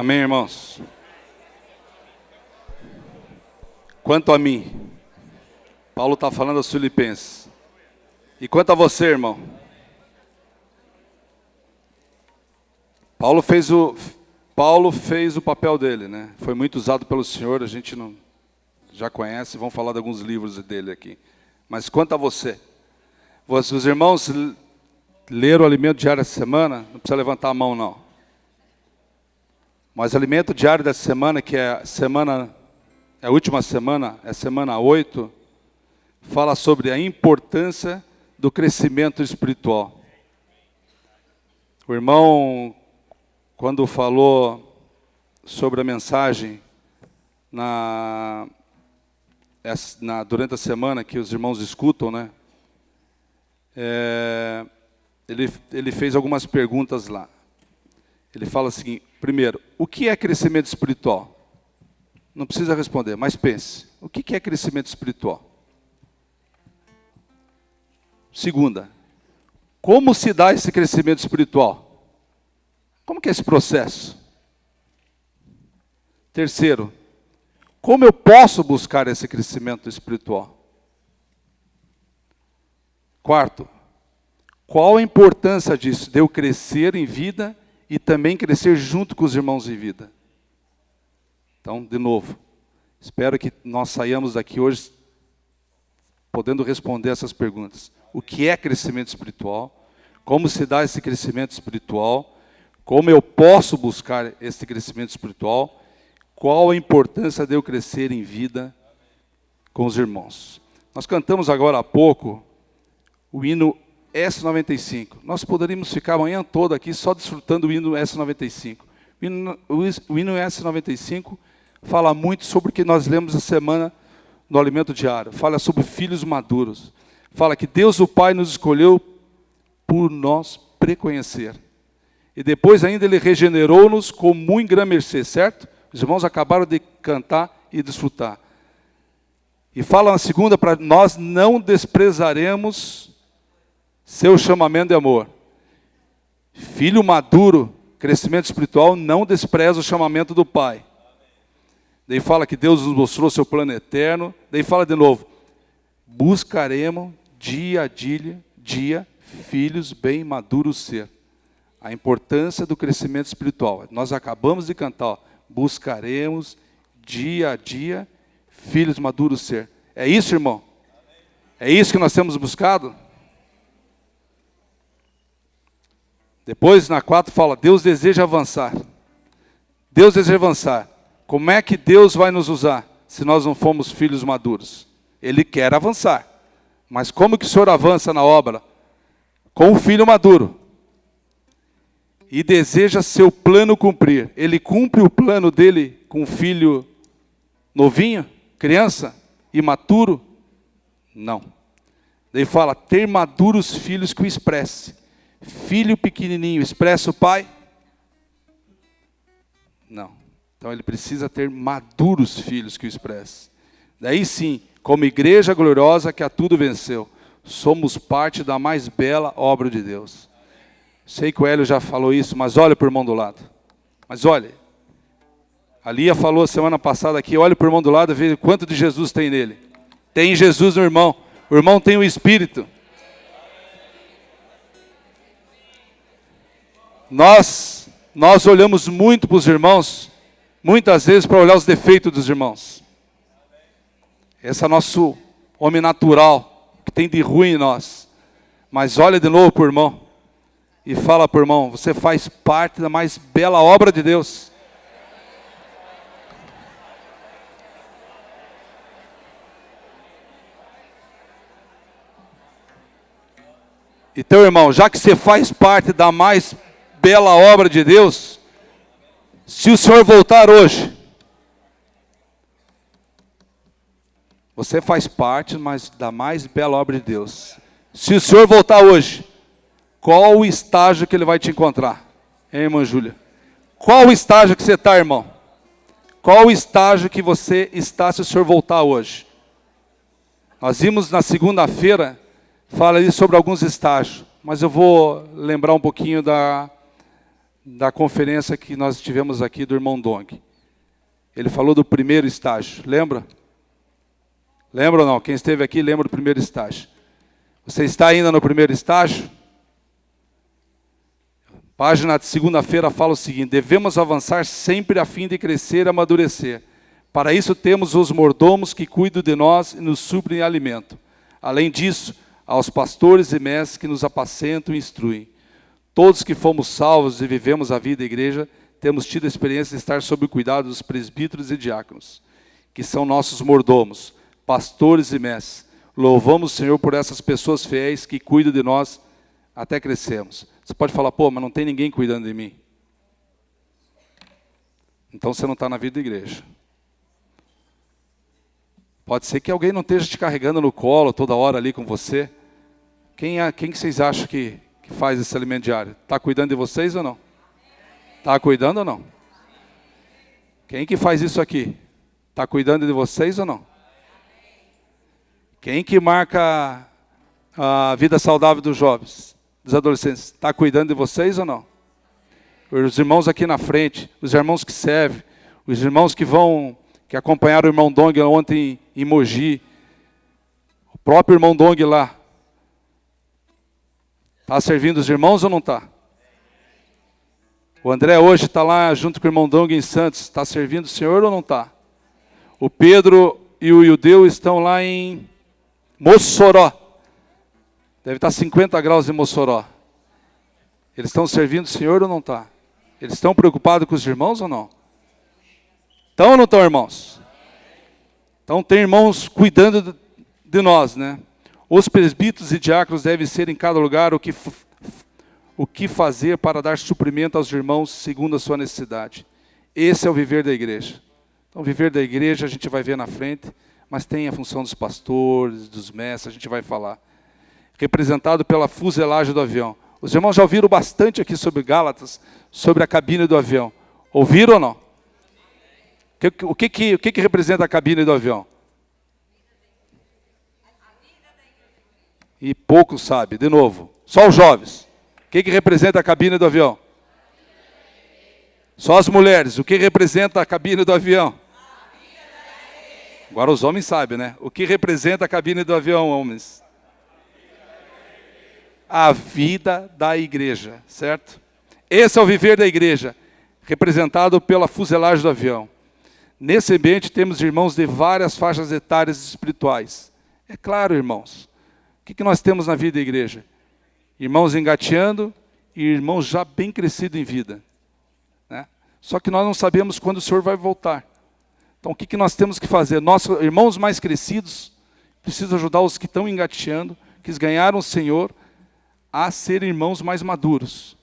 Amém, irmãos? Quanto a mim, Paulo está falando aos Filipenses. E quanto a você, irmão? Paulo fez o papel dele, né? Foi muito usado pelo Senhor, a gente não já conhece, vamos falar de alguns livros dele aqui. Mas quanto a você? Os irmãos leram o alimento diário essa semana? Não precisa levantar a mão, não. Mas o alimento diário dessa semana, que é a última semana, é semana 8, fala sobre a importância do crescimento espiritual. O irmão, quando falou sobre a mensagem durante a semana que os irmãos escutam, né? Ele fez algumas perguntas lá. Ele fala assim, primeiro, o que é crescimento espiritual? Não precisa responder, mas pense, o que é crescimento espiritual? Segunda, como se dá esse crescimento espiritual? Como que é esse processo? Terceiro, como eu posso buscar esse crescimento espiritual? Quarto, qual a importância disso, de eu crescer em vida e também crescer junto com os irmãos em vida? Então, de novo, espero que nós saiamos daqui hoje podendo responder essas perguntas. O que é crescimento espiritual? Como se dá esse crescimento espiritual? Como eu posso buscar esse crescimento espiritual? Qual a importância de eu crescer em vida com os irmãos? Nós cantamos agora há pouco o hino S95. Nós poderíamos ficar a manhã toda aqui só desfrutando o hino S95. O hino S95 fala muito sobre o que nós lemos essa semana no Alimento Diário. Fala sobre filhos maduros. Fala que Deus o Pai nos escolheu por nós preconhecer. E depois ainda Ele regenerou-nos com muito grande mercê, certo? Os irmãos acabaram de cantar e desfrutar. E fala na segunda para nós não desprezaremos seu chamamento de amor. Filho maduro, crescimento espiritual, não despreza o chamamento do Pai. Daí fala que Deus nos mostrou seu plano eterno. Daí fala de novo, buscaremos dia a dia filhos bem maduros ser. A importância do crescimento espiritual. Nós acabamos de cantar, ó, buscaremos dia a dia filhos maduros ser. É isso, irmão? É isso que nós temos buscado? Depois, na 4, fala, Deus deseja avançar. Deus deseja avançar. Como é que Deus vai nos usar se nós não formos filhos maduros? Ele quer avançar. Mas como que o Senhor avança na obra? Com o filho maduro. E deseja seu plano cumprir. Ele cumpre o plano dele com o filho novinho, criança, imaturo? Não. Daí fala, ter maduros filhos que o expresse. Filho pequenininho, expressa o pai? Não. Então ele precisa ter maduros filhos que o expresse. Daí sim, como igreja gloriosa que a tudo venceu, somos parte da mais bela obra de Deus. Sei que o Hélio já falou isso, mas olha para o irmão do lado. Mas olha, a Lia falou semana passada aqui, olha para o irmão do lado e vê quanto de Jesus tem nele. Tem Jesus no irmão. O irmão tem o Espírito. Nós olhamos muito para os irmãos, muitas vezes para olhar os defeitos dos irmãos. Esse é nosso homem natural, que tem de ruim em nós. Mas olha de novo para o irmão e fala para o irmão, você faz parte da mais bela obra de Deus. Então, irmão, já que você faz parte da mais bela obra de Deus, se o Senhor voltar hoje, você faz parte da mais bela obra de Deus. Se o Senhor voltar hoje, qual o estágio que Ele vai te encontrar? Hein, irmã Júlia? Qual o estágio que você está, irmão? Qual o estágio que você está se o Senhor voltar hoje? Nós vimos na segunda-feira, fala ali sobre alguns estágios, mas eu vou lembrar um pouquinho da conferência que nós tivemos aqui do irmão Dong. Ele falou do primeiro estágio, lembra? Lembra ou não? Quem esteve aqui lembra do primeiro estágio. Você está ainda no primeiro estágio? Página de segunda-feira fala o seguinte: devemos avançar sempre a fim de crescer e amadurecer. Para isso temos os mordomos que cuidam de nós e nos suprem alimento. Além disso, aos pastores e mestres que nos apacentam e instruem. Todos que fomos salvos e vivemos a vida da igreja, temos tido a experiência de estar sob o cuidado dos presbíteros e diáconos, que são nossos mordomos, pastores e mestres. Louvamos o Senhor por essas pessoas fiéis que cuidam de nós até crescermos. Você pode falar, pô, mas não tem ninguém cuidando de mim. Então você não está na vida da igreja. Pode ser que alguém não esteja te carregando no colo toda hora ali com você. Quem que vocês acham que faz esse alimento diário? Está cuidando de vocês ou não? Está cuidando ou não? Quem que faz isso aqui? Está cuidando de vocês ou não? Quem que marca a vida saudável dos jovens, dos adolescentes? Está cuidando de vocês ou não? Os irmãos aqui na frente, os irmãos que servem, os irmãos que acompanharam o irmão Dong ontem em Mogi, o próprio irmão Dong lá, está servindo os irmãos ou não está? O André hoje está lá junto com o irmão Dong em Santos, está servindo o Senhor ou não está? O Pedro e o Yudeu estão lá em Mossoró, deve estar 50 graus em Mossoró. Eles estão servindo o Senhor ou não está? Eles estão preocupados com os irmãos ou não? Estão ou não estão, irmãos? Então tem irmãos cuidando de nós, né? Os presbíteros e diáconos devem ser em cada lugar o que fazer para dar suprimento aos irmãos segundo a sua necessidade. Esse é o viver da igreja. Então, o viver da igreja a gente vai ver na frente, mas tem a função dos pastores, dos mestres, a gente vai falar. Representado pela fuselagem do avião. Os irmãos já ouviram bastante aqui sobre Gálatas, sobre a cabine do avião. Ouviram ou não? O que representa a cabine do avião? E poucos sabem, de novo. Só os jovens. O que representa a cabine do avião? Só as mulheres. O que representa a cabine do avião? Agora os homens sabem, né? O que representa a cabine do avião, homens? A vida da igreja, certo? Esse é o viver da igreja, representado pela fuselagem do avião. Nesse ambiente temos irmãos de várias faixas etárias espirituais. É claro, irmãos. O que nós temos na vida da igreja? Irmãos engateando e irmãos já bem crescidos em vida, né? Só que nós não sabemos quando o Senhor vai voltar. Então o que nós temos que fazer? Nossos irmãos mais crescidos precisam ajudar os que estão engateando, que ganharam o Senhor, a ser irmãos mais maduros.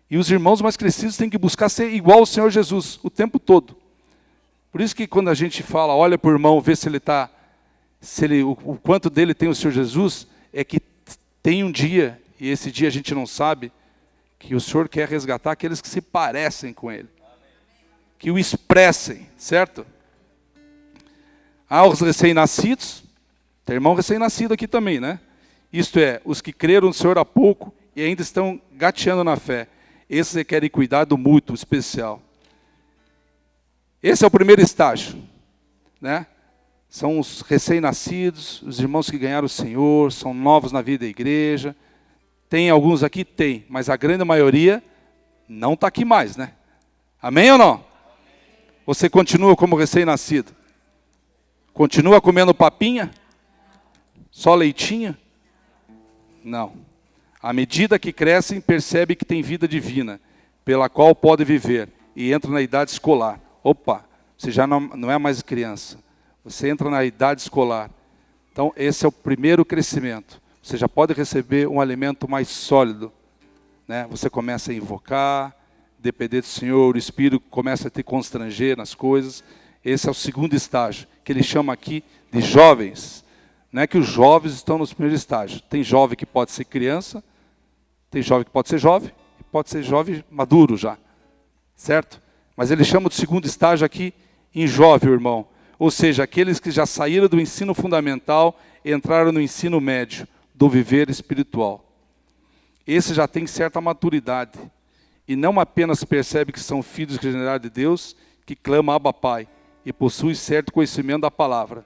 E os irmãos mais crescidos têm que buscar ser igual ao Senhor Jesus o tempo todo. Por isso que quando a gente fala, olha para o irmão, vê se ele está, o quanto dele tem o Senhor Jesus, é que tem um dia, e esse dia a gente não sabe, que o Senhor quer resgatar aqueles que se parecem com Ele. Que o expressem, certo? Os recém-nascidos, tem irmão recém-nascido aqui também, né? Isto é, os que creram no Senhor há pouco e ainda estão gateando na fé. Esses querem cuidar do mútuo especial. Esse é o primeiro estágio, né? São os recém-nascidos, os irmãos que ganharam o Senhor, são novos na vida da igreja. Tem alguns aqui? Tem, mas a grande maioria não está aqui mais, né? Amém ou não? Você continua como recém-nascido? Continua comendo papinha? Só leitinho? Não. À medida que crescem, percebe que tem vida divina, pela qual pode viver, e entra na idade escolar. Opa, você já não é mais criança. Você entra na idade escolar. Então, esse é o primeiro crescimento. Você já pode receber um alimento mais sólido, né? Você começa a invocar, depender do Senhor, o Espírito começa a te constranger nas coisas. Esse é o segundo estágio, que ele chama aqui de jovens. Não é que os jovens estão nos primeiros estágios. Tem jovem que pode ser criança, tem jovem que pode ser jovem, e pode ser jovem maduro já, certo? Mas ele chama de segundo estágio aqui em jovem, irmão. Ou seja, aqueles que já saíram do ensino fundamental e entraram no ensino médio, do viver espiritual. Esse já tem certa maturidade. e não apenas percebe que são filhos regenerados de Deus, que clama Abba Pai, e possui certo conhecimento da palavra.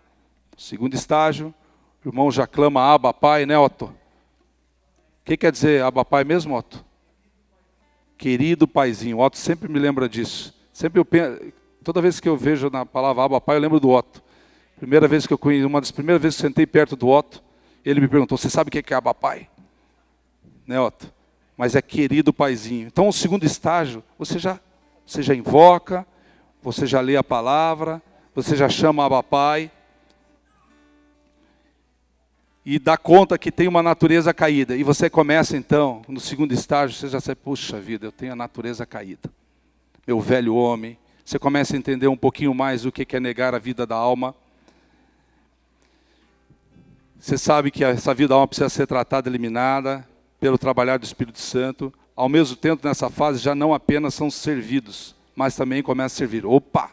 Segundo estágio, o irmão já clama Abba Pai, né, Otto? O que quer dizer Abba Pai mesmo, Otto? Querido paizinho. O Otto sempre me lembra disso. Toda vez que eu vejo na palavra Abba Pai, eu lembro do Otto. Uma das primeiras vezes que eu sentei perto do Otto, ele me perguntou, você sabe o que é Abba Pai? Né, Otto? Mas é querido paizinho. Então, o segundo estágio, você já invoca, você já lê a palavra, você já chama Abba Pai, e dá conta que tem uma natureza caída. E você começa, então, no segundo estágio, você já sabe, puxa vida, eu tenho a natureza caída. Meu velho homem. Você começa a entender um pouquinho mais o que é negar a vida da alma. Você sabe que essa vida da alma precisa ser tratada, eliminada, pelo trabalhar do Espírito Santo. Ao mesmo tempo, nessa fase, já não apenas são servidos, mas também começa a servir. Opa!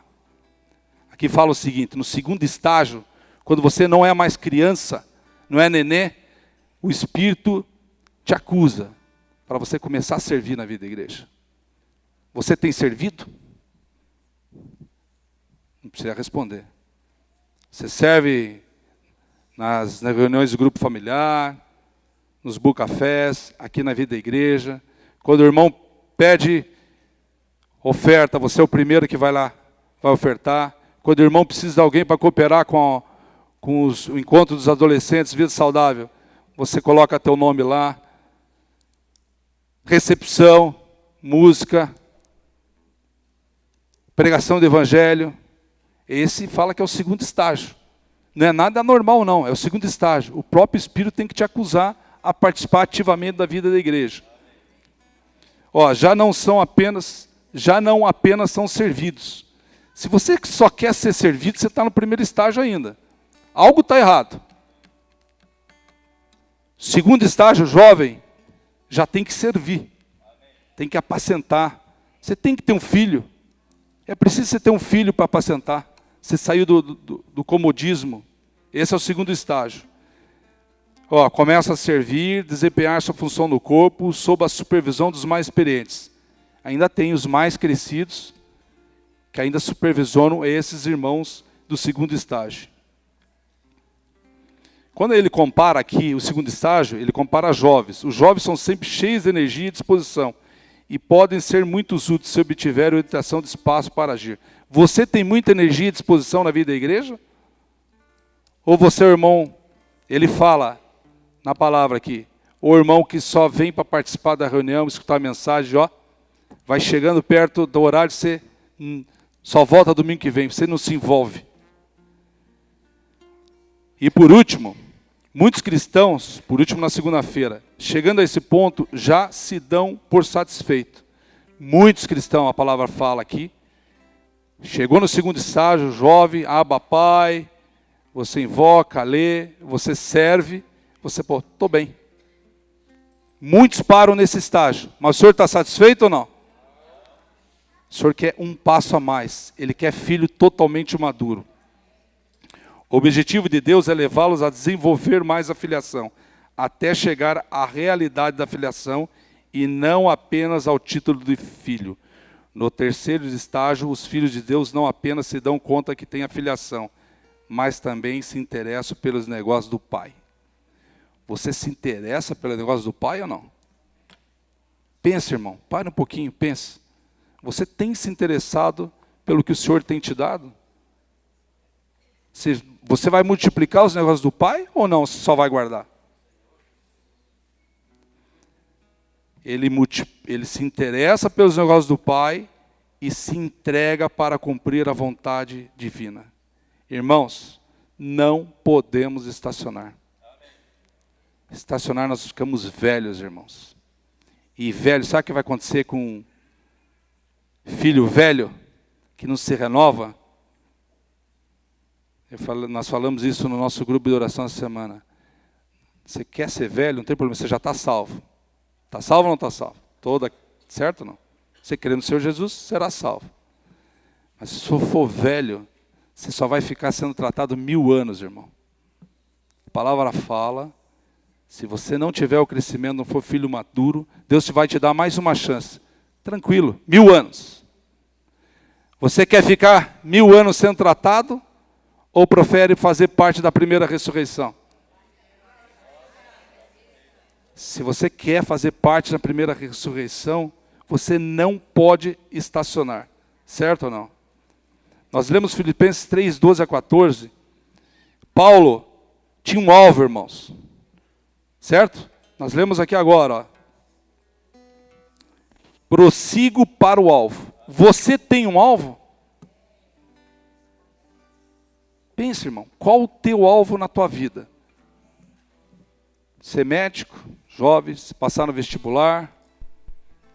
Aqui fala o seguinte, no segundo estágio, quando você não é mais criança, não é nenê, o Espírito te acusa para você começar a servir na vida da igreja. Você tem servido? Não precisa responder. Você serve nas reuniões do grupo familiar, nos bucafés, aqui na vida da igreja. Quando o irmão pede oferta, você é o primeiro que vai lá, vai ofertar. Quando o irmão precisa de alguém para cooperar com o encontro dos adolescentes, vida saudável, você coloca teu nome lá. Recepção, música, pregação do evangelho. Esse fala que é o segundo estágio. Não é nada normal não, é o segundo estágio. O próprio Espírito tem que te acusar a participar ativamente da vida da igreja. Já não apenas são servidos. Se você só quer ser servido, você está no primeiro estágio ainda. Algo está errado. Segundo estágio, jovem, já tem que servir. Tem que apacentar. Você tem que ter um filho. É preciso você ter um filho para apacentar. Você saiu do comodismo. Esse é o segundo estágio. Começa a servir, desempenhar sua função no corpo, sob a supervisão dos mais experientes. Ainda tem os mais crescidos, que ainda supervisionam esses irmãos do segundo estágio. Quando ele compara aqui o segundo estágio, ele compara jovens. Os jovens são sempre cheios de energia e disposição, e podem ser muito úteis se obtiverem orientação de espaço para agir. Você tem muita energia e disposição na vida da igreja? Ou você é o irmão, ele fala na palavra aqui, o irmão que só vem para participar da reunião, escutar a mensagem, vai chegando perto do horário, você só volta domingo que vem, você não se envolve. E por último, muitos cristãos, por último na segunda-feira, chegando a esse ponto, já se dão por satisfeito. Muitos cristãos, a palavra fala aqui, chegou no segundo estágio, jovem, Abba Pai, você invoca, lê, você serve, você, estou bem. Muitos param nesse estágio, mas o senhor está satisfeito ou não? O senhor quer um passo a mais, ele quer filho totalmente maduro. O objetivo de Deus é levá-los a desenvolver mais a filiação, até chegar à realidade da filiação e não apenas ao título de filho. No terceiro estágio, os filhos de Deus não apenas se dão conta que têm a filiação, mas também se interessam pelos negócios do Pai. Você se interessa pelos negócios do Pai ou não? Pensa, irmão, para um pouquinho, pensa. Você tem se interessado pelo que o Senhor tem te dado? Você vai multiplicar os negócios do Pai ou não? Você só vai guardar? Ele se interessa pelos negócios do Pai e se entrega para cumprir a vontade divina. Irmãos, não podemos estacionar. Estacionar, nós ficamos velhos, irmãos. E velho, sabe o que vai acontecer com filho velho que não se renova? Nós falamos isso no nosso grupo de oração essa semana. Você quer ser velho, não tem problema, você já está salvo. Está salvo ou não está salvo? Certo ou não? Você crê no Senhor Jesus, será salvo. Mas se você for velho, você só vai ficar sendo tratado 1000 anos, irmão. A palavra fala, se você não tiver o crescimento, não for filho maduro, Deus vai te dar mais uma chance. Tranquilo, 1000 anos. Você quer ficar 1000 anos sendo tratado ou prefere fazer parte da primeira ressurreição? Se você quer fazer parte da primeira ressurreição, você não pode estacionar. Certo ou não? Nós lemos Filipenses 3, 12 a 14. Paulo tinha um alvo, irmãos. Certo? Nós lemos aqui agora, ó. Prossigo para o alvo. Você tem um alvo? Pense, irmão, qual o teu alvo na tua vida? Ser médico, jovem, passar no vestibular,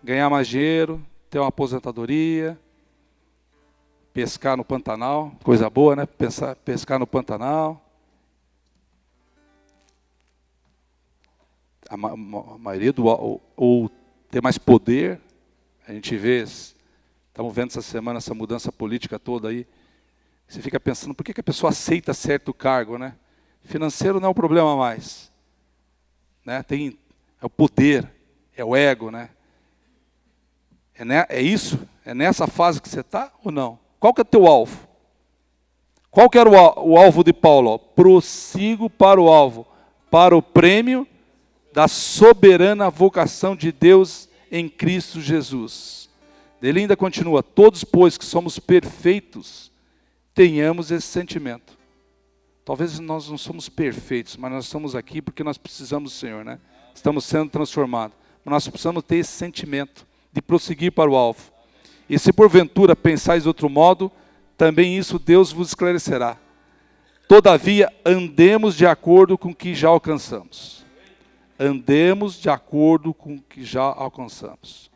ganhar mais dinheiro, ter uma aposentadoria, pescar no Pantanal, coisa boa, né? Pescar no Pantanal. A maioria ou ter mais poder. A gente vê, estamos vendo essa semana essa mudança política toda aí. Você fica pensando, por que a pessoa aceita certo cargo, né? Financeiro não é o problema mais. Né? É o poder, é o ego, né? É isso? É nessa fase que você está ou não? Qual que é o teu alvo? Qual que era o alvo de Paulo? Ó, prossigo para o alvo, para o prêmio da soberana vocação de Deus em Cristo Jesus. Ele ainda continua, todos, pois, que somos perfeitos, tenhamos esse sentimento. Talvez nós não somos perfeitos, mas nós estamos aqui porque nós precisamos do Senhor, né? Estamos sendo transformados. Mas nós precisamos ter esse sentimento de prosseguir para o alvo. E se porventura pensais de outro modo, também isso Deus vos esclarecerá. Todavia, andemos de acordo com o que já alcançamos. Andemos de acordo com o que já alcançamos.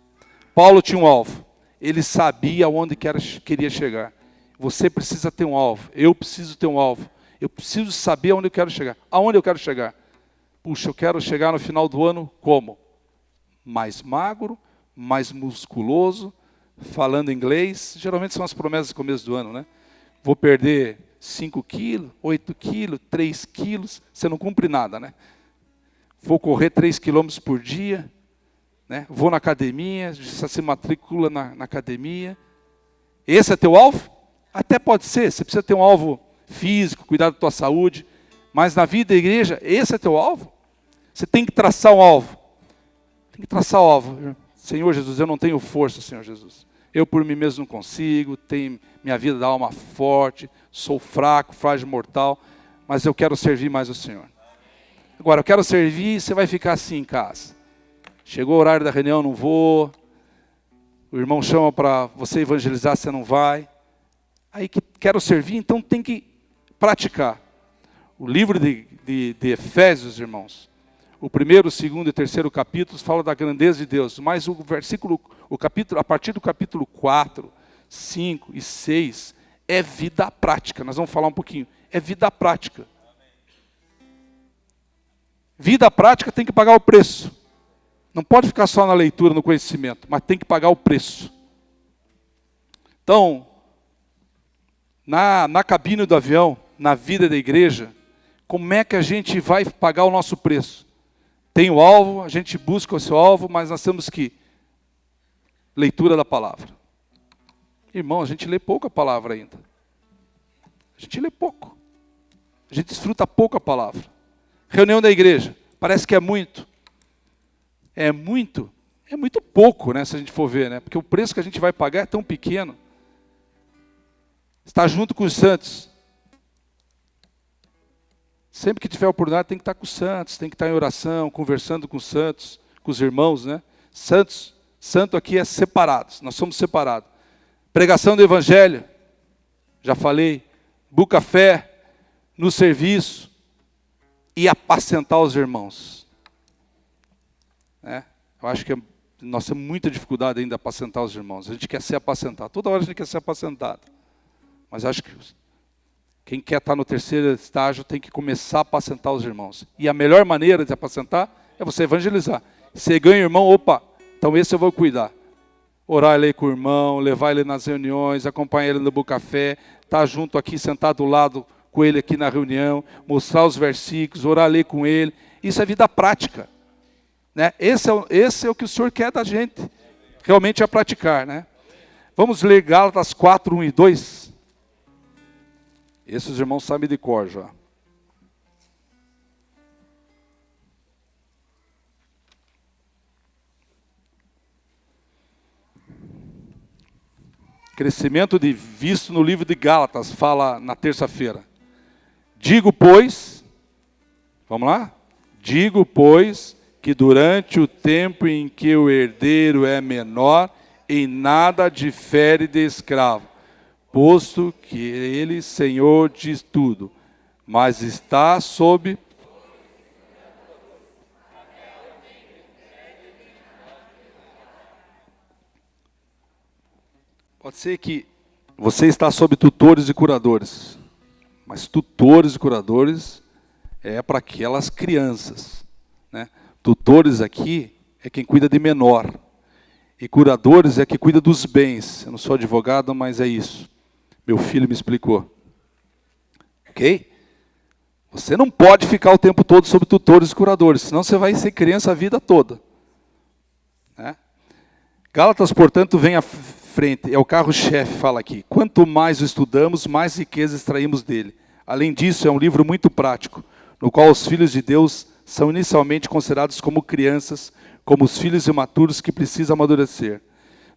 Paulo tinha um alvo. Ele sabia onde queria chegar. Você precisa ter um alvo. Eu preciso ter um alvo. Eu preciso saber onde eu quero chegar. Aonde eu quero chegar? Puxa, eu quero chegar no final do ano como? Mais magro, mais musculoso, falando inglês. Geralmente são as promessas do começo do ano, né? Vou perder 5 quilos, 8 quilos, 3 quilos. Você não cumpre nada, né? Vou correr 3 quilômetros por dia. Né? Vou na academia, você se matricula na academia. Esse é teu alvo? Até pode ser, você precisa ter um alvo físico, cuidar da tua saúde. Mas na vida da igreja, esse é teu alvo? Você tem que traçar um alvo. Tem que traçar o alvo. Senhor Jesus, eu não tenho força, Senhor Jesus. Eu por mim mesmo não consigo, tenho minha vida da alma forte, sou fraco, frágil, mortal, mas eu quero servir mais o Senhor. Agora, eu quero servir, você vai ficar assim em casa. Chegou o horário da reunião, não vou. O irmão chama para você evangelizar, você não vai. Aí que quero servir, então tem que praticar. O livro de Efésios, irmãos, o primeiro, o segundo e o terceiro capítulos fala da grandeza de Deus, mas o capítulo, a partir do capítulo 4, 5 e 6, é vida prática. Nós vamos falar um pouquinho. É vida prática. Vida prática tem que pagar o preço. Não pode ficar só na leitura, no conhecimento, mas tem que pagar o preço. Então, na cabine do avião, na vida da igreja, como é que a gente vai pagar o nosso preço? Tem o alvo, a gente busca o seu alvo, mas nós temos que leitura da palavra. Irmão, a gente lê pouco a palavra ainda. A gente lê pouco. A gente desfruta pouco a palavra. Reunião da igreja, parece que é muito. É muito pouco, né, se a gente for ver, né? Porque o preço que a gente vai pagar é tão pequeno. Estar junto com os santos. Sempre que tiver oportunidade tem que estar com os santos, tem que estar em oração, conversando com os santos, com os irmãos, né? Santo aqui é separados, nós somos separados. Pregação do evangelho, já falei, bucafé, no serviço e apacentar os irmãos. Eu acho que nós temos muita dificuldade ainda de apacentar os irmãos. A gente quer ser apacentado, toda hora a gente quer ser apacentado. Mas acho que quem quer estar no terceiro estágio tem que começar a apacentar os irmãos. E a melhor maneira de apacentar é você evangelizar. Você ganha o irmão, opa, então esse eu vou cuidar. Orar ele com o irmão, levar ele nas reuniões, acompanhar ele no bucafé, estar junto aqui, sentado do lado com ele aqui na reunião, mostrar os versículos, orar ali com ele. Isso é vida prática. Né? Esse é o que o Senhor quer da gente. realmente a praticar, né? Vamos ler Gálatas 4, 1 e 2. Esses irmãos sabem de cor já. Crescimento de visto no livro de Gálatas, fala na terça-feira. Digo, pois, vamos lá? Digo, pois, que durante o tempo em que o herdeiro é menor, em nada difere de escravo, posto que ele, Senhor, diz tudo, mas está sob... Pode ser que você está sob tutores e curadores, mas tutores e curadores é para aquelas crianças, né? Tutores aqui é quem cuida de menor, e curadores é quem cuida dos bens. Eu não sou advogado, mas é isso. Meu filho me explicou. Ok? Você não pode ficar o tempo todo sob tutores e curadores, senão você vai ser criança a vida toda. Né? Gálatas, portanto, vem à frente, é o carro-chefe, fala aqui. Quanto mais o estudamos, mais riqueza extraímos dele. Além disso, é um livro muito prático, no qual os filhos de Deus são inicialmente considerados como crianças, como os filhos imaturos que precisam amadurecer.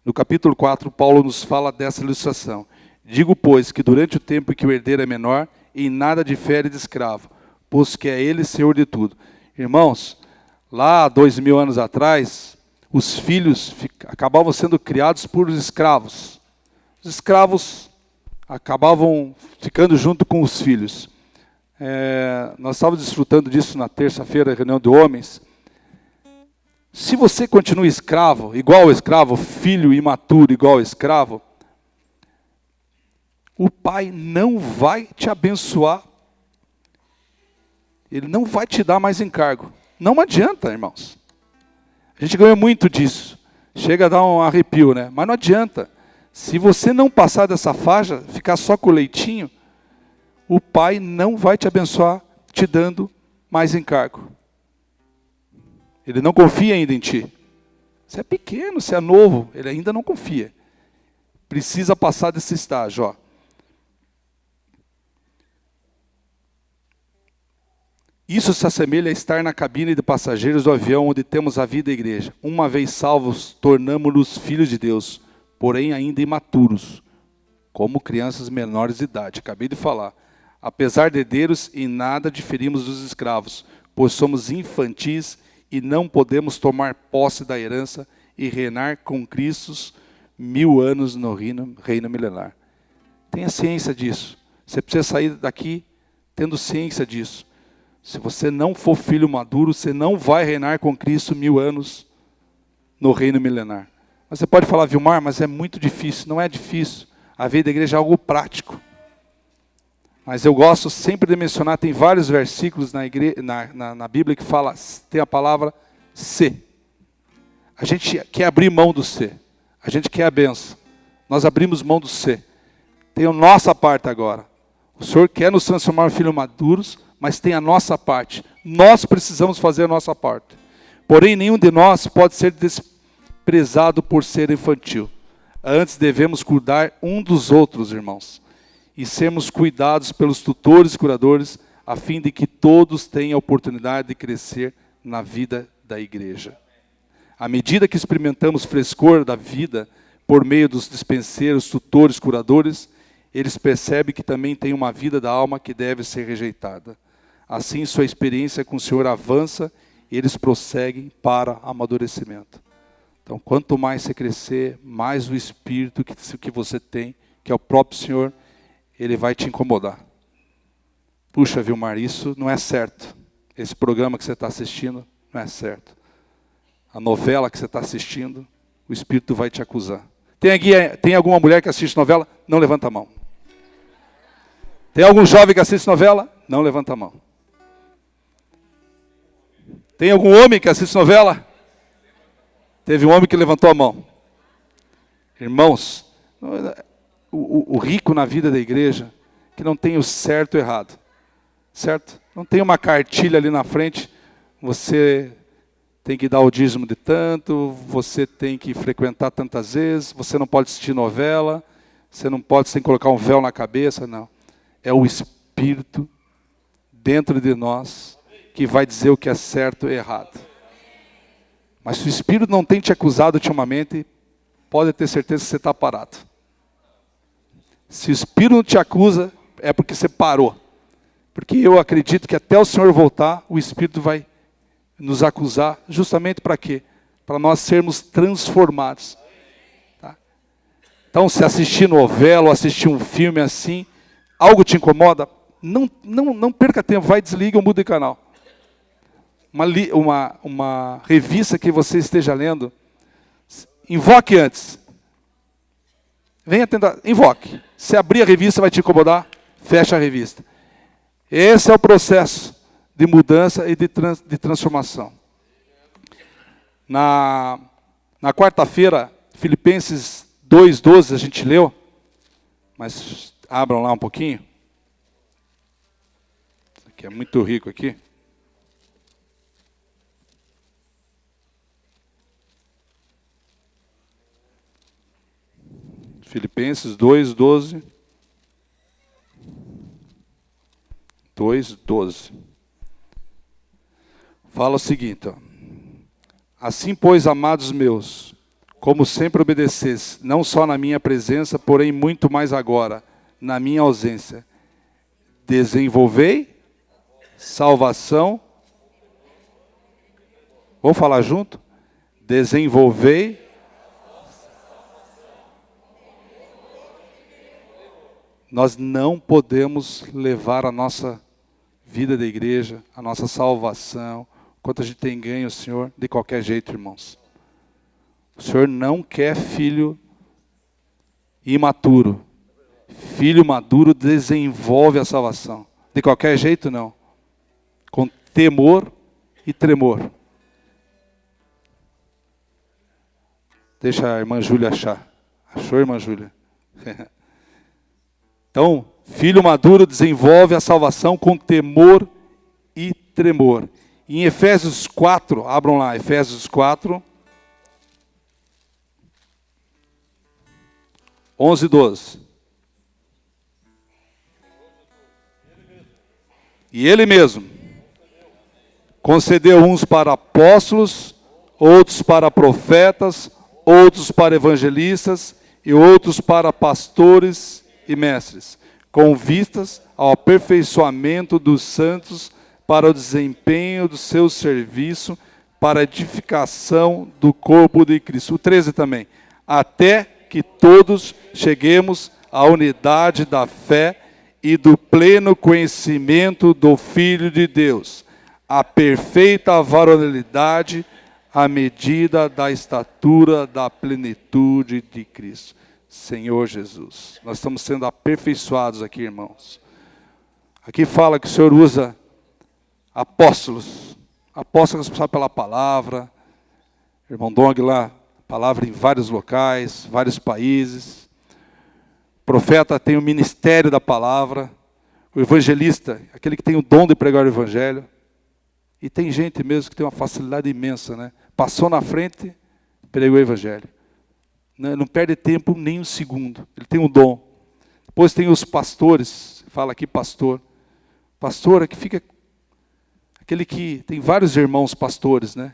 No capítulo 4, Paulo nos fala dessa ilustração. Digo, pois, que durante o tempo em que o herdeiro é menor, em nada difere de escravo, pois que é ele Senhor de tudo. Irmãos, lá há 2000 anos atrás, os filhos acabavam sendo criados por escravos. Os escravos acabavam ficando junto com os filhos. Nós estávamos desfrutando disso na terça-feira, reunião de homens. Se você continua escravo, igual ao escravo, filho imaturo igual ao escravo, o pai não vai te abençoar. Ele não vai te dar mais encargo. Não adianta, irmãos. A gente ganha muito disso. Chega a dar um arrepio, né? Mas não adianta. Se você não passar dessa faixa, ficar só com o leitinho, o pai não vai te abençoar te dando mais encargo. Ele não confia ainda em ti. Você é pequeno, você é novo, ele ainda não confia. Precisa passar desse estágio, ó. Isso se assemelha a estar na cabine de passageiros do avião onde temos a vida da igreja. Uma vez salvos, tornamo-nos filhos de Deus, porém ainda imaturos, como crianças menores de idade. Acabei de falar. Apesar de herdeiros, em nada diferimos dos escravos, pois somos infantis e não podemos tomar posse da herança e reinar com Cristo 1000 anos no reino milenar. Tenha ciência disso. Você precisa sair daqui tendo ciência disso. Se você não for filho maduro, você não vai reinar com Cristo 1000 anos no reino milenar. Mas você pode falar, Vilmar, mas é muito difícil. Não é difícil. A vida da igreja é algo prático. Mas eu gosto sempre de mencionar, tem vários versículos na Bíblia que fala, tem a palavra ser. A gente quer abrir mão do ser. A gente quer a benção. Nós abrimos mão do ser. Tem a nossa parte agora. O Senhor quer nos transformar em filhos maduros, mas tem a nossa parte. Nós precisamos fazer a nossa parte. Porém, nenhum de nós pode ser desprezado por ser infantil. Antes devemos cuidar um dos outros, irmãos, e sermos cuidados pelos tutores e curadores, a fim de que todos tenham a oportunidade de crescer na vida da igreja. À medida que experimentamos frescor da vida, por meio dos dispenseiros, tutores, curadores, eles percebem que também tem uma vida da alma que deve ser rejeitada. Assim, sua experiência com o Senhor avança e eles prosseguem para amadurecimento. Então, quanto mais você crescer, mais o Espírito que você tem, que é o próprio Senhor, ele vai te incomodar. Puxa, Vilmar, isso não é certo. Esse programa que você está assistindo não é certo. A novela que você está assistindo, o Espírito vai te acusar. Tem alguma mulher que assiste novela? Não levanta a mão. Tem algum jovem que assiste novela? Não levanta a mão. Tem algum homem que assiste novela? Teve um homem que levantou a mão. Irmãos, o rico na vida da igreja, que não tem o certo e o errado. Certo? Não tem uma cartilha ali na frente, você tem que dar o dízimo de tanto, você tem que frequentar tantas vezes, você não pode assistir novela, você não pode sem colocar um véu na cabeça, não. É o Espírito dentro de nós que vai dizer o que é certo e errado. Mas se o Espírito não tem te acusado ultimamente, pode ter certeza que você está parado. Se o Espírito não te acusa, é porque você parou. Porque eu acredito que até o Senhor voltar, o Espírito vai nos acusar, justamente para quê? Para nós sermos transformados. Tá? Então, se assistir novela ou assistir um filme assim, algo te incomoda, não perca tempo, vai, desliga ou muda de canal. Uma revista que você esteja lendo, invoque antes. Venha tentar, invoque. Se abrir a revista vai te incomodar, fecha a revista. Esse é o processo de mudança e de transformação. Na quarta-feira, Filipenses 2:12, a gente leu, mas abram lá um pouquinho. Isso aqui é muito rico aqui. Filipenses 2:12. 2:12. Fala o seguinte, ó. Assim, pois, amados meus, como sempre obedeceis, não só na minha presença, porém muito mais agora, na minha ausência, desenvolvei salvação. Vamos falar junto? Desenvolvei. Nós não podemos levar a nossa vida da igreja, a nossa salvação, quanto a gente tem ganho, Senhor, de qualquer jeito, irmãos. O Senhor não quer filho imaturo. Filho maduro desenvolve a salvação. De qualquer jeito, não. Com temor e tremor. Deixa a irmã Júlia achar. Achou, irmã Júlia? Então, filho maduro desenvolve a salvação com temor e tremor. Em Efésios 4, abram lá, Efésios 4, 11 e 12. E ele mesmo concedeu uns para apóstolos, outros para profetas, outros para evangelistas e outros para pastores e mestres, com vistas ao aperfeiçoamento dos santos para o desempenho do seu serviço, para a edificação do corpo de Cristo. O 13 também. Até que todos cheguemos à unidade da fé e do pleno conhecimento do Filho de Deus, a perfeita varonilidade, à medida da estatura da plenitude de Cristo. Senhor Jesus, nós estamos sendo aperfeiçoados aqui, irmãos. Aqui fala que o Senhor usa apóstolos responsáveis pela palavra, irmão Dong lá, palavra em vários locais, vários países. O profeta tem o ministério da palavra, o evangelista, aquele que tem o dom de pregar o evangelho. E tem gente mesmo que tem uma facilidade imensa, né? Passou na frente, pregou o evangelho. Não perde tempo nem um segundo, ele tem um dom. Depois tem os pastores, fala aqui pastor. Pastor é que fica, aquele que tem vários irmãos pastores, né?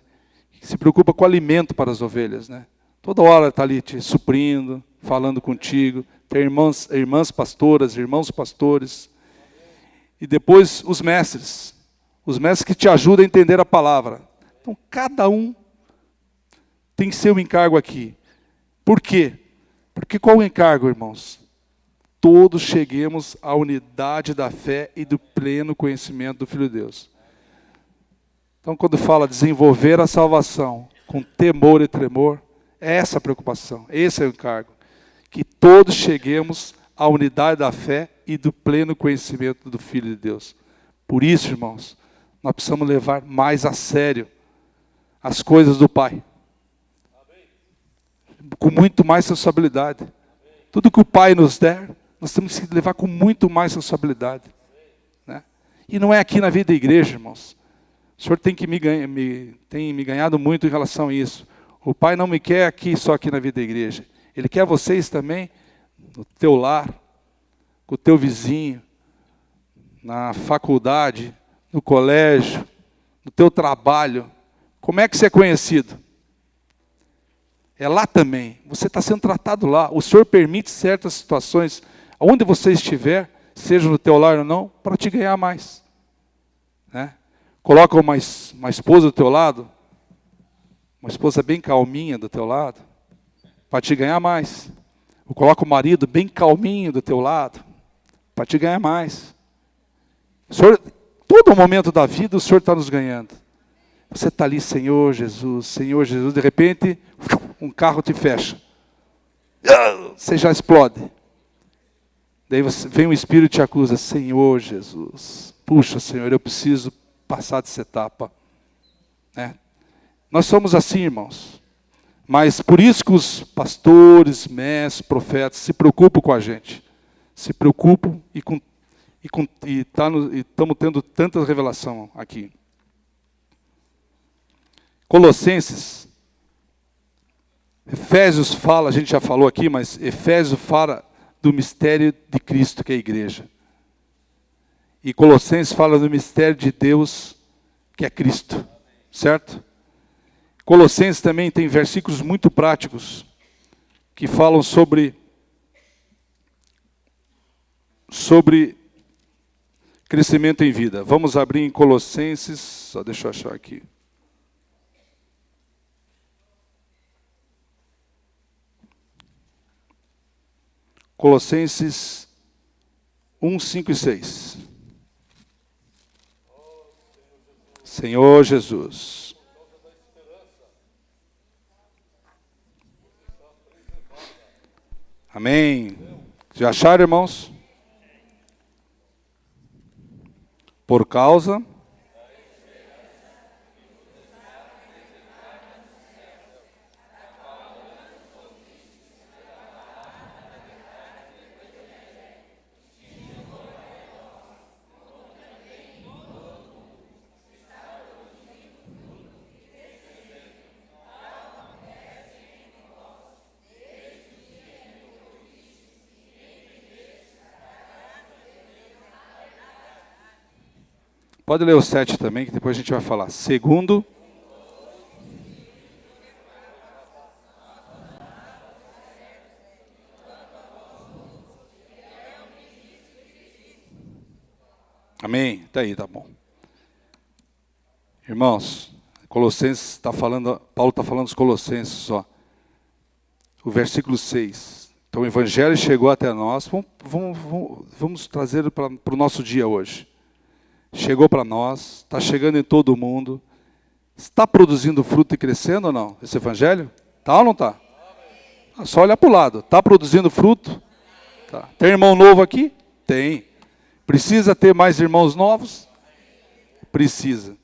Que se preocupa com o alimento para as ovelhas, né? Toda hora está ali te suprindo, falando contigo. Tem irmãs pastoras, irmãos pastores. E depois os mestres que te ajudam a entender a palavra. Então cada um tem seu encargo aqui. Por quê? Porque qual o encargo, irmãos? Todos cheguemos à unidade da fé e do pleno conhecimento do Filho de Deus. Então, quando fala desenvolver a salvação com temor e tremor, é essa a preocupação, esse é o encargo. Que todos cheguemos à unidade da fé e do pleno conhecimento do Filho de Deus. Por isso, irmãos, nós precisamos levar mais a sério as coisas do Pai. Com muito mais responsabilidade. Tudo que o Pai nos der, nós temos que levar com muito mais responsabilidade. Né? E não é aqui na vida da igreja, irmãos. O Senhor tem me ganhado muito em relação a isso. O Pai não me quer aqui, só aqui na vida da igreja. Ele quer vocês também, no teu lar, com o teu vizinho, na faculdade, no colégio, no teu trabalho. Como é que você é conhecido? É lá também. Você está sendo tratado lá. O Senhor permite certas situações, onde você estiver, seja no teu lar ou não, para te ganhar mais. Né? Coloca uma esposa do teu lado, uma esposa bem calminha do teu lado, para te ganhar mais. Ou coloca o marido bem calminho do teu lado, para te ganhar mais. O Senhor, todo momento da vida, o Senhor está nos ganhando. Você está ali, Senhor Jesus, de repente, um carro te fecha. Você já explode. Daí vem um espírito e te acusa, Senhor Jesus, puxa, Senhor, eu preciso passar dessa etapa. Né? Nós somos assim, irmãos. Mas por isso que os pastores, mestres, profetas se preocupam com a gente. Se preocupam e estamos tendo tanta revelação aqui. Colossenses, Efésios fala, a gente já falou aqui, mas Efésios fala do mistério de Cristo, que é a igreja. E Colossenses fala do mistério de Deus, que é Cristo. Certo? Colossenses também tem versículos muito práticos, que falam sobre crescimento em vida. Vamos abrir em Colossenses, só deixa eu achar aqui. Colossenses 1, 5 e 6. Senhor Jesus. Amém. Já acharam, irmãos? Por causa pode ler o 7 também, que depois a gente vai falar. Segundo. Amém? Está aí, tá bom. Irmãos, Colossenses está falando, Paulo está falando dos Colossenses só. O versículo 6. Então o Evangelho chegou até nós. Vamos trazer para o nosso dia hoje. Chegou para nós, está chegando em todo mundo. Está produzindo fruto e crescendo ou não? Esse Evangelho? Está ou não está? Só olhar para o lado. Está produzindo fruto? Tá. Tem irmão novo aqui? Tem. Precisa ter mais irmãos novos? Precisa.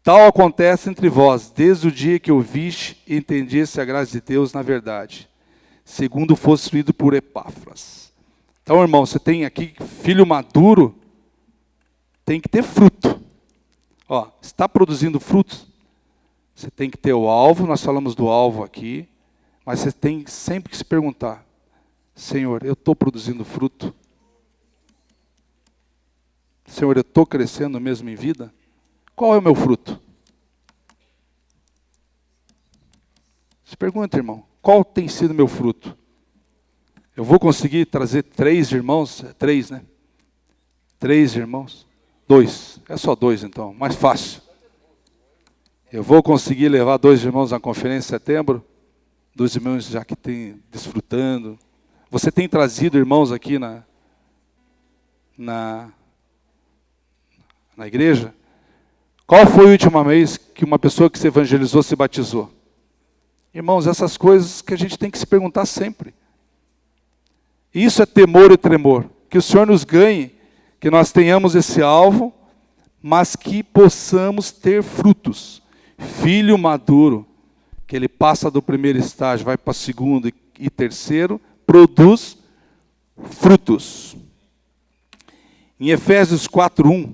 Tal acontece entre vós, desde o dia que ouviste e entendeste a graça de Deus na verdade, segundo fosse instruído por Epáfras. Então, irmão, você tem aqui filho maduro, tem que ter fruto. Ó, está produzindo frutos? Você tem que ter o alvo, nós falamos do alvo aqui, mas você tem sempre que se perguntar, Senhor, eu estou produzindo fruto? Senhor, eu estou crescendo mesmo em vida? Qual é o meu fruto? Se pergunta, irmão, qual tem sido o meu fruto? Eu vou conseguir trazer 3 irmãos? 3, né? 3 irmãos? 2. É só 2 então, mais fácil. Eu vou conseguir levar 2 irmãos na conferência em setembro? 2 irmãos já que tem desfrutando. Você tem trazido irmãos aqui na igreja? Qual foi a última vez que uma pessoa que se evangelizou se batizou? Irmãos, essas coisas que a gente tem que se perguntar sempre. Isso é temor e tremor. Que o Senhor nos ganhe, que nós tenhamos esse alvo, mas que possamos ter frutos. Filho maduro, que ele passa do primeiro estágio, vai para o segundo e terceiro, produz frutos. Em Efésios 4:1,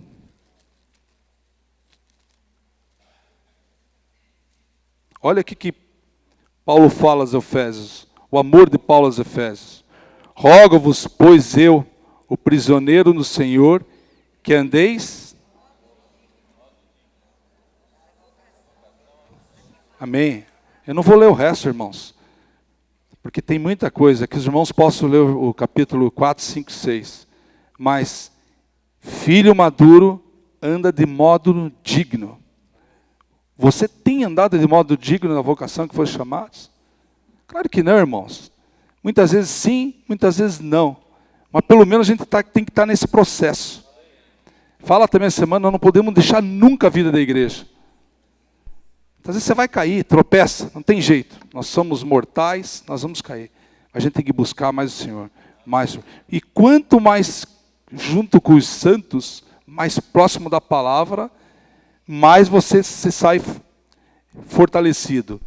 Olha o que Paulo fala aos Efésios, o amor de Paulo aos Efésios. Rogo-vos, pois eu, o prisioneiro no Senhor, que andeis... Amém. Eu não vou ler o resto, irmãos, porque tem muita coisa, que os irmãos possam ler o capítulo 4, 5, 6. Mas, filho maduro anda de modo digno. Você tem andado de modo digno na vocação que foi chamado? Claro que não, irmãos. Muitas vezes sim, muitas vezes não. Mas pelo menos a gente tem que estar nesse processo. Fala também essa semana, nós não podemos deixar nunca a vida da igreja. Às vezes você vai cair, tropeça, não tem jeito. Nós somos mortais, nós vamos cair. A gente tem que buscar mais o Senhor. Mais. E quanto mais junto com os santos, mais próximo da palavra, mais você se sai fortalecido.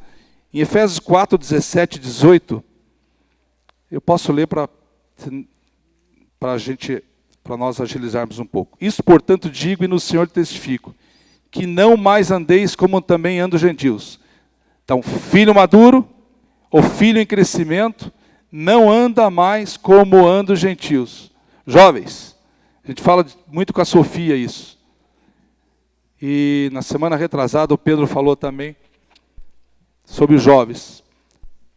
Em Efésios 4, 17 e 18, eu posso ler para nós agilizarmos um pouco. Isso, portanto, digo e no Senhor testifico, que não mais andeis como também andam os gentios. Então, filho maduro, ou filho em crescimento, não anda mais como andam os gentios. Jovens, a gente fala muito com a Sofia isso. E na semana retrasada o Pedro falou também sobre os jovens.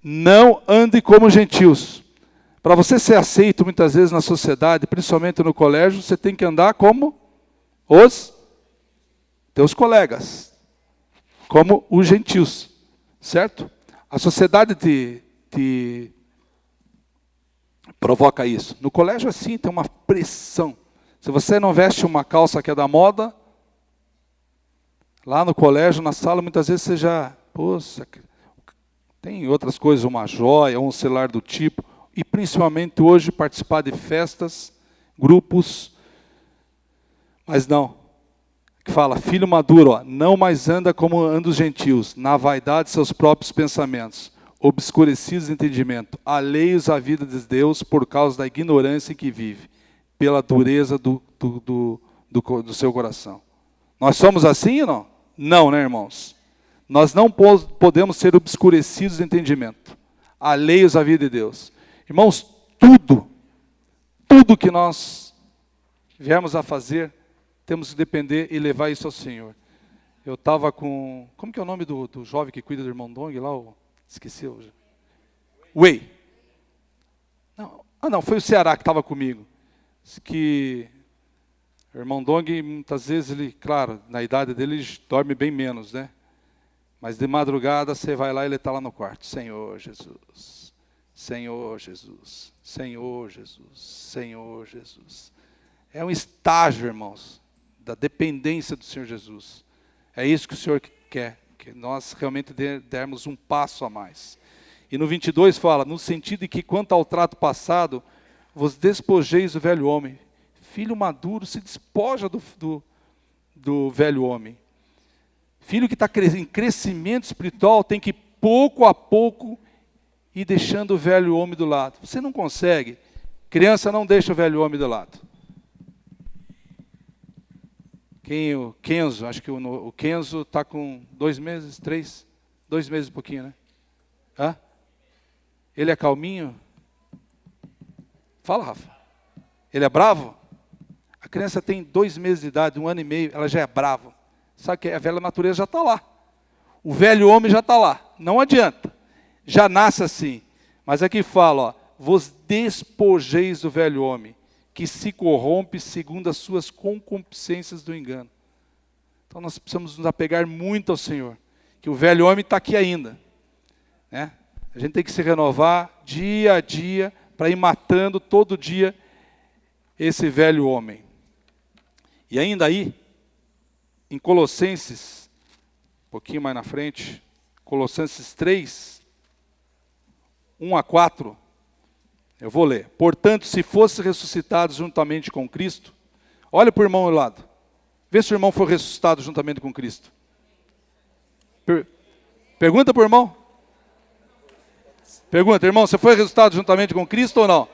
Não ande como gentios. Para você ser aceito muitas vezes na sociedade, principalmente no colégio, você tem que andar como os teus colegas, como os gentios, certo? A sociedade te provoca isso. No colégio assim, tem uma pressão. Se você não veste uma calça que é da moda, lá no colégio, na sala, muitas vezes você já, poxa, tem outras coisas, uma joia, um celular do tipo, e principalmente hoje participar de festas, grupos, mas não. Que fala, filho maduro, ó, não mais anda como andam os gentios, na vaidade de seus próprios pensamentos, obscurecidos de entendimento, alheios à vida de Deus por causa da ignorância em que vive, pela dureza do seu coração. Nós somos assim ou não? Não, né, irmãos? Nós não podemos ser obscurecidos de entendimento, alheios à vida de Deus. Irmãos, tudo que nós viermos a fazer, temos que depender e levar isso ao Senhor. Eu estava com... Como que é o nome do jovem que cuida do irmão Dong lá? Esqueci hoje. Wei. Não, foi o Ceará que estava comigo. Diz que o irmão Dong, muitas vezes, ele, claro, na idade dele, ele dorme bem menos, né? Mas de madrugada, você vai lá e ele está lá no quarto. Senhor Jesus, Senhor Jesus, Senhor Jesus, Senhor Jesus. É um estágio, irmãos, da dependência do Senhor Jesus. É isso que o Senhor quer, que nós realmente dermos um passo a mais. E no 22 fala, no sentido de que quanto ao trato passado, vos despojeis do velho homem. Filho maduro se despoja do velho homem. Filho que está em crescimento espiritual tem que pouco a pouco ir deixando o velho homem do lado. Você não consegue. Criança não deixa o velho homem do lado. O Kenzo, acho que o Kenzo está com 2 meses, 3, 2 meses e pouquinho, né? Hã? Ele é calminho? Fala, Rafa. Ele é bravo? A criança tem 2 meses de idade, 1 ano e meio, ela já é brava. Sabe que a velha natureza já está lá. O velho homem já está lá. Não adianta. Já nasce assim. Mas aqui fala, ó, vos despojeis do velho homem, que se corrompe segundo as suas concupiscências do engano. Então nós precisamos nos apegar muito ao Senhor, que o velho homem está aqui ainda, né? A gente tem que se renovar dia a dia, para ir matando todo dia esse velho homem. E ainda aí, em Colossenses, um pouquinho mais na frente, Colossenses 3, 1 a 4, eu vou ler. Portanto, se fosse ressuscitado juntamente com Cristo, olha para o irmão ao lado. Vê se o irmão foi ressuscitado juntamente com Cristo. Pergunta para o irmão. Pergunta, irmão, você foi ressuscitado juntamente com Cristo ou não?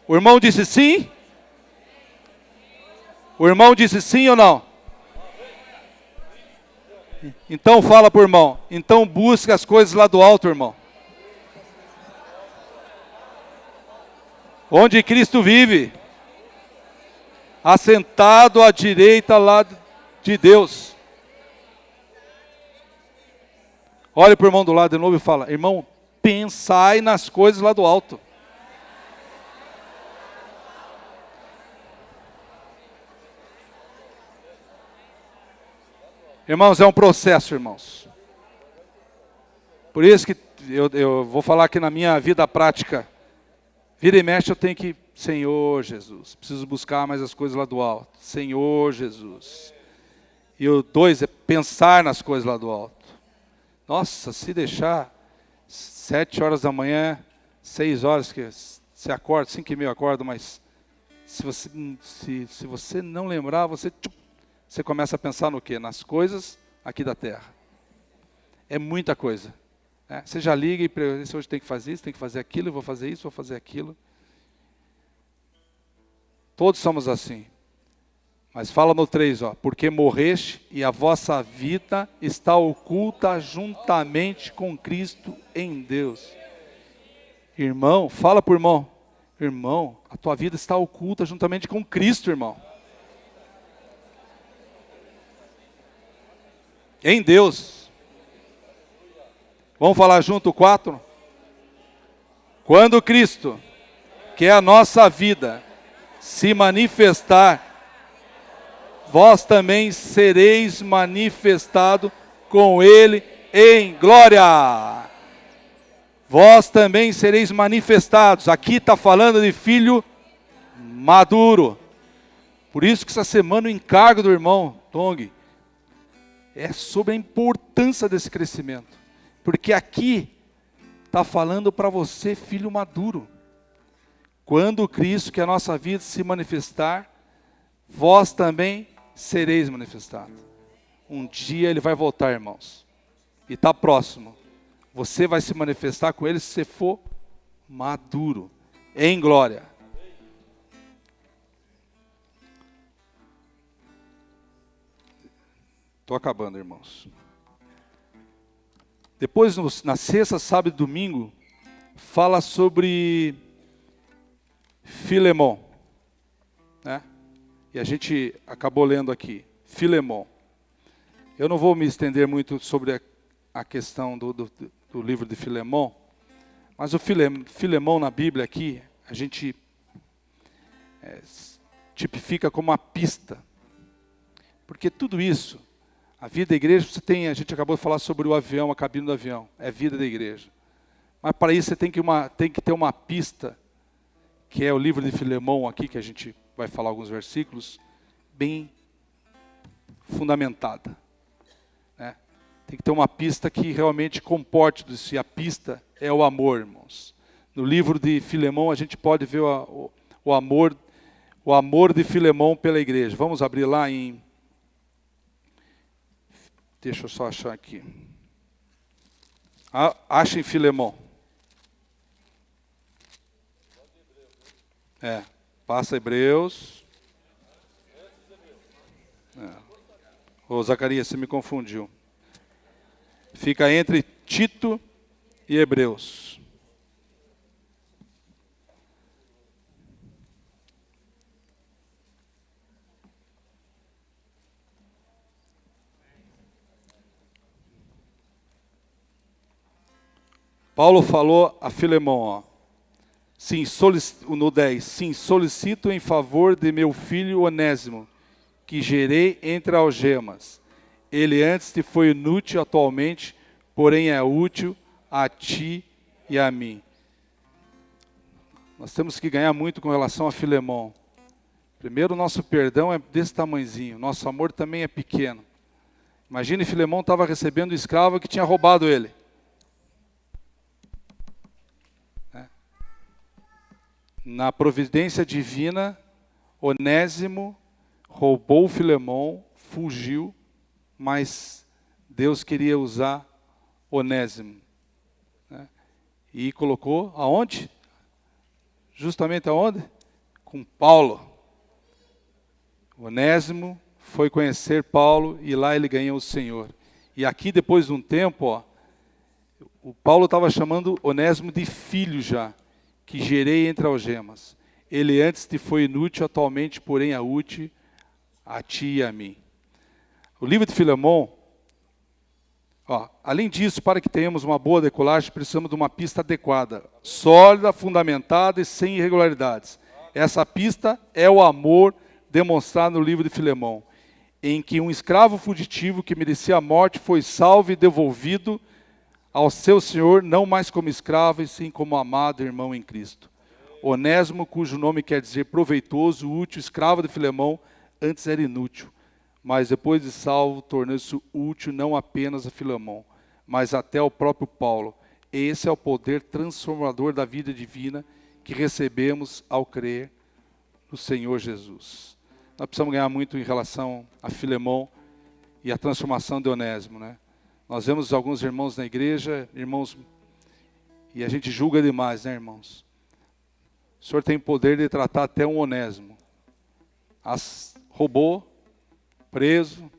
O irmão disse sim. O irmão disse sim ou não? Então fala para o irmão. Então busca as coisas lá do alto, irmão. Onde Cristo vive. Assentado à direita lá de Deus. Olha para o irmão do lado de novo e fala: irmão, pensai nas coisas lá do alto. Irmãos, é um processo, irmãos. Por isso que eu vou falar aqui na minha vida prática. Vira e mexe eu tenho que, Senhor Jesus, preciso buscar mais as coisas lá do alto. Senhor Jesus. E o 2 é pensar nas coisas lá do alto. Nossa, se deixar 7 horas da manhã, 6 horas que você acorda, 5h30 eu acordo, mas se você não lembrar, você começa a pensar no quê? Nas coisas aqui da terra. É muita coisa. Né? Você já liga e hoje tem que fazer isso, tem que fazer aquilo, eu vou fazer isso, vou fazer aquilo. Todos somos assim. Mas fala no 3, ó, porque morreste e a vossa vida está oculta juntamente com Cristo em Deus. Irmão, fala para o irmão. Irmão, a tua vida está oculta juntamente com Cristo, irmão. Em Deus. Vamos falar junto 4? Quando Cristo, que é a nossa vida, se manifestar, vós também sereis manifestado com Ele em glória. Vós também sereis manifestados. Aqui está falando de filho maduro. Por isso que essa semana o encargo do irmão Tong é sobre a importância desse crescimento. Porque aqui está falando para você, filho maduro. Quando Cristo, que é a nossa vida, se manifestar, vós também sereis manifestados. Um dia Ele vai voltar, irmãos. E está próximo. Você vai se manifestar com Ele se você for maduro, em glória. Estou acabando, irmãos. Depois, na sexta, sábado e domingo, fala sobre Filemon. Né? E a gente acabou lendo aqui, Filemon. Eu não vou me estender muito sobre a questão do livro de Filemon, mas o Filemon na Bíblia aqui, a gente tipifica como uma pista. Porque tudo isso, a vida da igreja, a gente acabou de falar sobre o avião, a cabine do avião, é a vida da igreja. Mas para isso você tem que ter uma pista, que é o livro de Filemon aqui, que a gente vai falar alguns versículos, bem fundamentada. Né? Tem que ter uma pista que realmente comporte isso, e a pista é o amor, irmãos. No livro de Filemon a gente pode ver o amor de Filemon pela igreja. Vamos abrir lá em... Deixa eu só achar aqui. Achem Filemon. Passa Hebreus. Ô Zacarias, você me confundiu. Fica entre Tito e Hebreus. Paulo falou a Filemon, ó. Sim, no 10. Sim, solicito em favor de meu filho Onésimo, que gerei entre algemas. Ele antes te foi inútil atualmente, porém é útil a ti e a mim. Nós temos que ganhar muito com relação a Filemon. Primeiro, o nosso perdão é desse tamanhozinho. Nosso amor também é pequeno. Imagine, Filemon estava recebendo o escravo que tinha roubado ele. Na providência divina, Onésimo roubou Filemon, fugiu, mas Deus queria usar Onésimo. Né? E colocou aonde? Justamente aonde? Com Paulo. Onésimo foi conhecer Paulo e lá ele ganhou o Senhor. E aqui, depois de um tempo, o Paulo estava chamando Onésimo de filho já, que gerei entre algemas. Ele antes te foi inútil, atualmente, porém, é útil a ti e a mim. O livro de Filemão, além disso, para que tenhamos uma boa decolagem, precisamos de uma pista adequada, sólida, fundamentada e sem irregularidades. Essa pista é o amor demonstrado no livro de Filemão, em que um escravo fugitivo que merecia a morte foi salvo e devolvido ao seu senhor, não mais como escravo, e sim como amado irmão em Cristo. Onésimo, cujo nome quer dizer proveitoso, útil, escravo de Filemão, antes era inútil, mas depois de salvo, tornou-se útil não apenas a Filemão, mas até ao próprio Paulo. Esse é o poder transformador da vida divina que recebemos ao crer no Senhor Jesus. Nós precisamos ganhar muito em relação a Filemão e a transformação de Onésimo, né? Nós vemos alguns irmãos na igreja, irmãos, e a gente julga demais, né, irmãos? O Senhor tem poder de tratar até um Onésimo. Roubou, preso,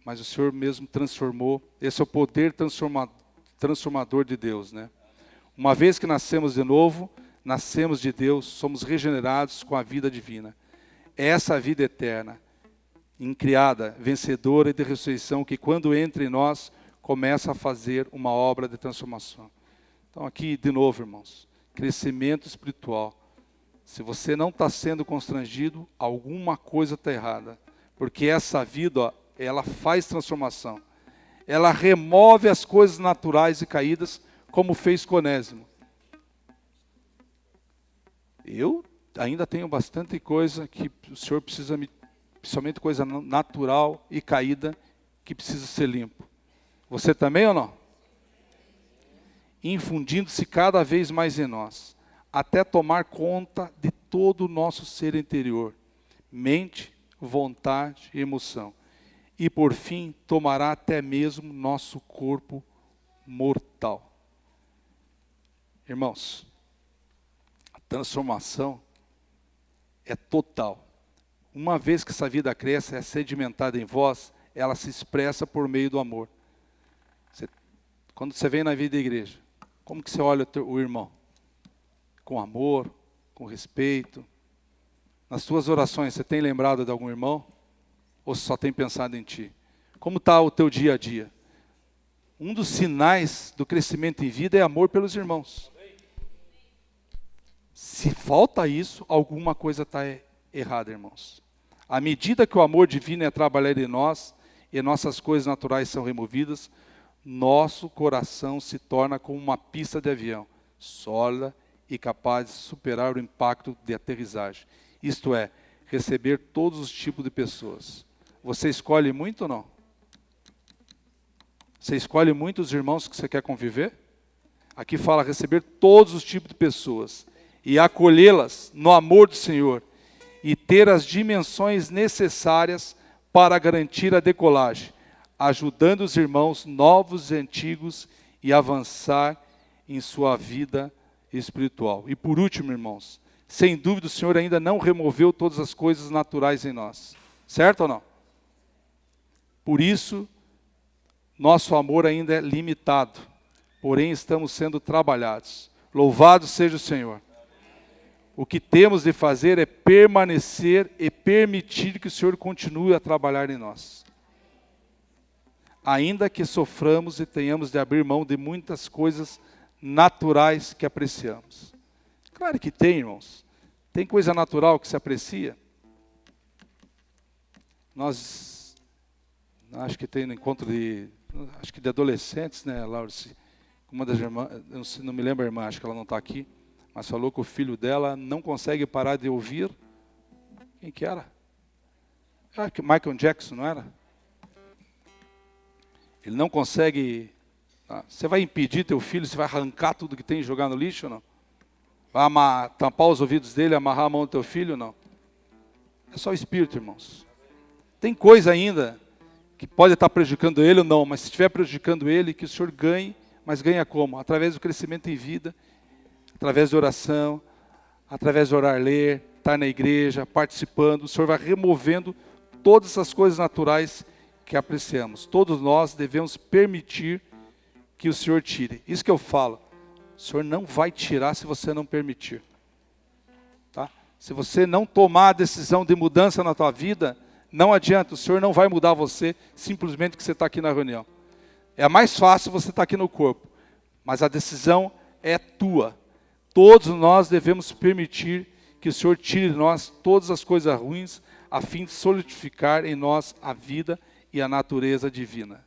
mas o Senhor mesmo transformou. Esse é o poder transformador de Deus, né? Uma vez que nascemos de novo, nascemos de Deus, somos regenerados com a vida divina. Essa vida eterna, incriada, vencedora e de ressurreição, que quando entra em nós, começa a fazer uma obra de transformação. Então aqui, de novo, irmãos, crescimento espiritual. Se você não está sendo constrangido, alguma coisa está errada. Porque essa vida, ela faz transformação. Ela remove as coisas naturais e caídas, como fez com Onésimo. Eu ainda tenho bastante coisa que o Senhor precisa me, principalmente coisa natural e caída, que precisa ser limpo. Você também ou não? Infundindo-se cada vez mais em nós, até tomar conta de todo o nosso ser interior, mente, vontade e emoção. E por fim, tomará até mesmo nosso corpo mortal. Irmãos, a transformação é total. Uma vez que essa vida cresce, é sedimentada em vós, ela se expressa por meio do amor. Quando você vem na vida da igreja, como que você olha o irmão? Com amor, com respeito. Nas suas orações, você tem lembrado de algum irmão? Ou só tem pensado em ti? Como está o teu dia a dia? Um dos sinais do crescimento em vida é amor pelos irmãos. Se falta isso, alguma coisa está errada, irmãos. À medida que o amor divino é trabalhar em nós, e nossas coisas naturais são removidas, nosso coração se torna como uma pista de avião, sólida e capaz de superar o impacto de aterrissagem. Isto é, receber todos os tipos de pessoas. Você escolhe muito ou não? Você escolhe muito os irmãos que você quer conviver? Aqui fala receber todos os tipos de pessoas e acolhê-las no amor do Senhor e ter as dimensões necessárias para garantir a decolagem, ajudando os irmãos novos e antigos e avançar em sua vida espiritual. E por último, irmãos, sem dúvida o Senhor ainda não removeu todas as coisas naturais em nós. Certo ou não? Por isso, nosso amor ainda é limitado, porém estamos sendo trabalhados. Louvado seja o Senhor. O que temos de fazer é permanecer e permitir que o Senhor continue a trabalhar em nós. Ainda que soframos e tenhamos de abrir mão de muitas coisas naturais que apreciamos. Claro que tem, irmãos. Tem coisa natural que se aprecia. Nós, acho que tem no encontro de adolescentes, né, Laurice? Uma das irmãs, eu não me lembro a irmã, acho que ela não está aqui, mas falou que o filho dela não consegue parar de ouvir. Quem que era? Que Michael Jackson, não era? Ele não consegue. Você vai impedir teu filho, você vai arrancar tudo que tem e jogar no lixo ou não? Vai tampar os ouvidos dele, amarrar a mão do teu filho ou não? É só o espírito, irmãos. Tem coisa ainda que pode estar prejudicando ele ou não, mas se estiver prejudicando ele, que o Senhor ganhe, mas ganha como? Através do crescimento em vida, através de oração, através de orar, ler, estar na igreja, participando. O Senhor vai removendo todas essas coisas naturais que apreciamos. Todos nós devemos permitir que o Senhor tire. Isso que eu falo. O Senhor não vai tirar se você não permitir. Tá? Se você não tomar a decisão de mudança na tua vida, não adianta. O Senhor não vai mudar você simplesmente que você está aqui na reunião. É mais fácil você estar aqui no corpo. Mas a decisão é tua. Todos nós devemos permitir que o Senhor tire de nós todas as coisas ruins, a fim de solidificar em nós a vida e a natureza divina.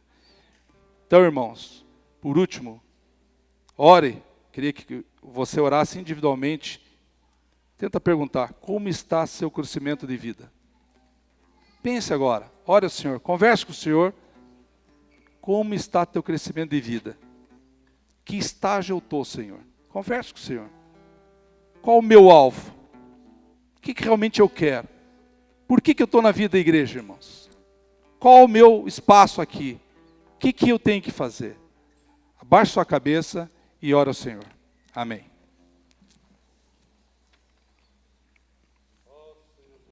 Então, irmãos, por último, ore. Queria que você orasse individualmente. Tenta perguntar, como está seu crescimento de vida? Pense agora, ore ao Senhor, converse com o Senhor. Como está teu crescimento de vida? Que estágio eu estou, Senhor? Converse com o Senhor. Qual o meu alvo? O que realmente eu quero? Por que eu estou na vida da igreja, irmãos? Qual o meu espaço aqui? O que eu tenho que fazer? Abaixe sua cabeça e ore ao Senhor. Amém.